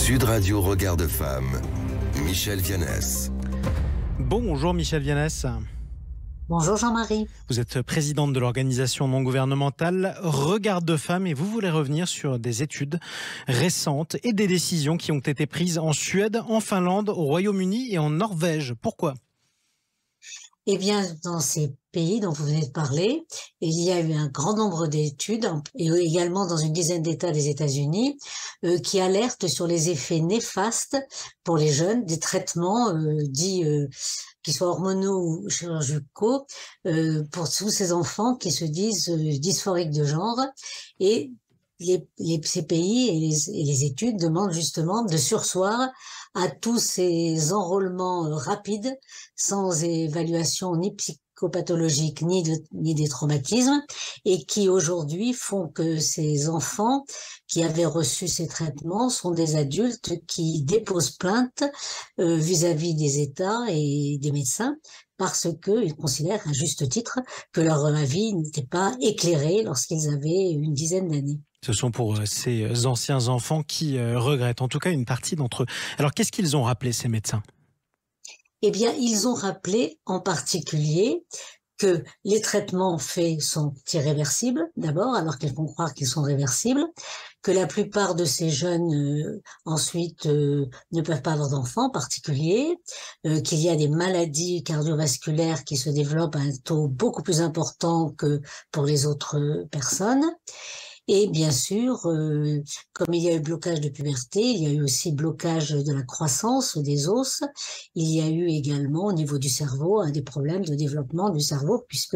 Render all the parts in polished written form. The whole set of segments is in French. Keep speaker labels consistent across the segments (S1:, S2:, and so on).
S1: Sud Radio Regard de Femme, Michel Vianès.
S2: Bonjour Michel Vianès.
S3: Bonjour Jean-Marie.
S2: Vous êtes présidente de l'organisation non gouvernementale Regard de Femme et vous voulez revenir sur des études récentes et des décisions qui ont été prises en Suède, en Finlande, au Royaume-Uni et en Norvège. Pourquoi ?
S3: Eh bien, dans ces pays dont vous venez de parler, il y a eu un grand nombre d'études, et également dans une dizaine d'États des États-Unis, qui alertent sur les effets néfastes pour les jeunes des traitements dits qui soient hormonaux ou chirurgicaux pour tous ces enfants qui se disent dysphoriques de genre. Et ces pays et les études demandent justement de surseoir à tous ces enrôlements rapides, sans évaluation ni psychopathologique ni des traumatismes, et qui aujourd'hui font que ces enfants qui avaient reçu ces traitements sont des adultes qui déposent plainte vis-à-vis des États et des médecins, parce qu'ils considèrent à juste titre que leur avis n'était pas éclairé lorsqu'ils avaient une dizaine d'années.
S2: Ce sont pour ces anciens enfants qui regrettent, en tout cas une partie d'entre eux. Alors qu'est-ce qu'ils ont rappelé, ces médecins ?
S3: Eh bien, ils ont rappelé en particulier que les traitements faits sont irréversibles, d'abord, alors qu'ils font croire qu'ils sont réversibles, que la plupart de ces jeunes ensuite ne peuvent pas avoir d'enfants en particulier, qu'il y a des maladies cardiovasculaires qui se développent à un taux beaucoup plus important que pour les autres personnes. Et bien sûr, comme il y a eu blocage de puberté, il y a eu aussi blocage de la croissance des os. Il y a eu également au niveau du cerveau des problèmes de développement du cerveau, puisque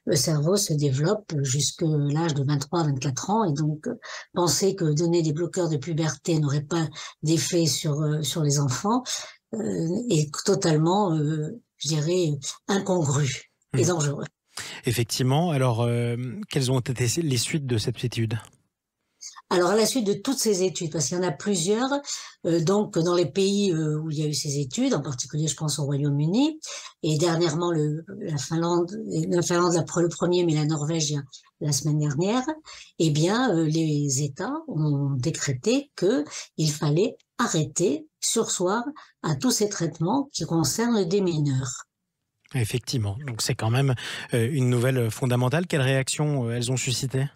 S3: le cerveau se développe jusqu'à l'âge de 23-24 ans. Et donc, penser que donner des bloqueurs de puberté n'aurait pas d'effet sur les enfants est totalement, je dirais, incongru et dangereux.
S2: Effectivement. Alors, quelles ont été les suites de cette étude ?
S3: Alors, à la suite de toutes ces études, parce qu'il y en a plusieurs, donc dans les pays où il y a eu ces études, en particulier, je pense au Royaume-Uni, et dernièrement la Finlande le premier, mais la Norvège la semaine dernière, eh bien, les États ont décrété qu'il fallait arrêter, surseoir à tous ces traitements qui concernent des mineurs.
S2: Effectivement, donc c'est quand même une nouvelle fondamentale. Quelles réactions elles ont suscité ?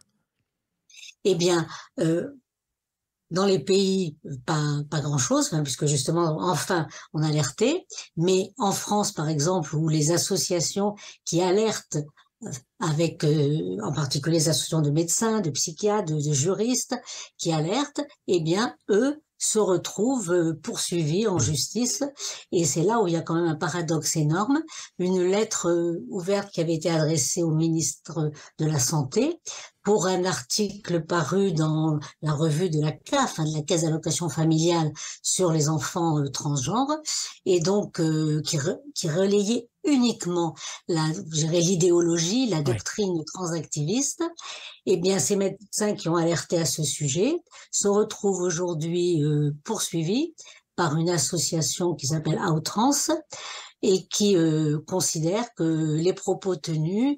S3: Eh bien, dans les pays, pas grand-chose, puisque justement, enfin, on alertait. Mais en France, par exemple, où les associations qui alertent avec en particulier les associations de médecins, de psychiatres, de juristes qui alertent, eh bien, eux se retrouvent poursuivis en justice. Et c'est là où il y a quand même un paradoxe énorme. Une lettre ouverte qui avait été adressée au ministre de la Santé pour un article paru dans la revue de la CAF, de la Caisse d'allocation familiale, sur les enfants transgenres, et donc qui relayait uniquement l'idéologie, la doctrine transactiviste. Eh bien, ces médecins qui ont alerté à ce sujet se retrouvent aujourd'hui poursuivis par une association qui s'appelle Outrans et qui considère que les propos tenus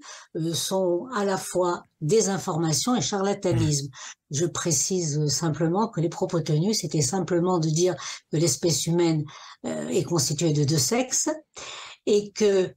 S3: sont à la fois désinformation et charlatanisme. Je précise simplement que les propos tenus, c'était simplement de dire que l'espèce humaine est constituée de deux sexes, et que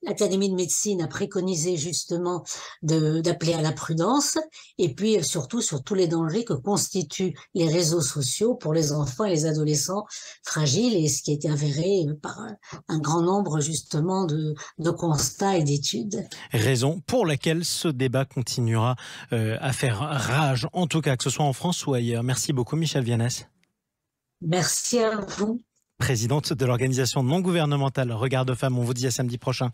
S3: l'Académie de médecine a préconisé justement d'appeler à la prudence, et puis surtout sur tous les dangers que constituent les réseaux sociaux pour les enfants et les adolescents fragiles, et ce qui a été avéré par un grand nombre justement de constats et d'études.
S2: Raison pour laquelle ce débat continuera à faire rage, en tout cas que ce soit en France ou ailleurs. Merci beaucoup Michel Vianès.
S3: Merci à vous.
S2: Présidente de l'organisation non gouvernementale Regard de Femme. On vous dit à samedi prochain.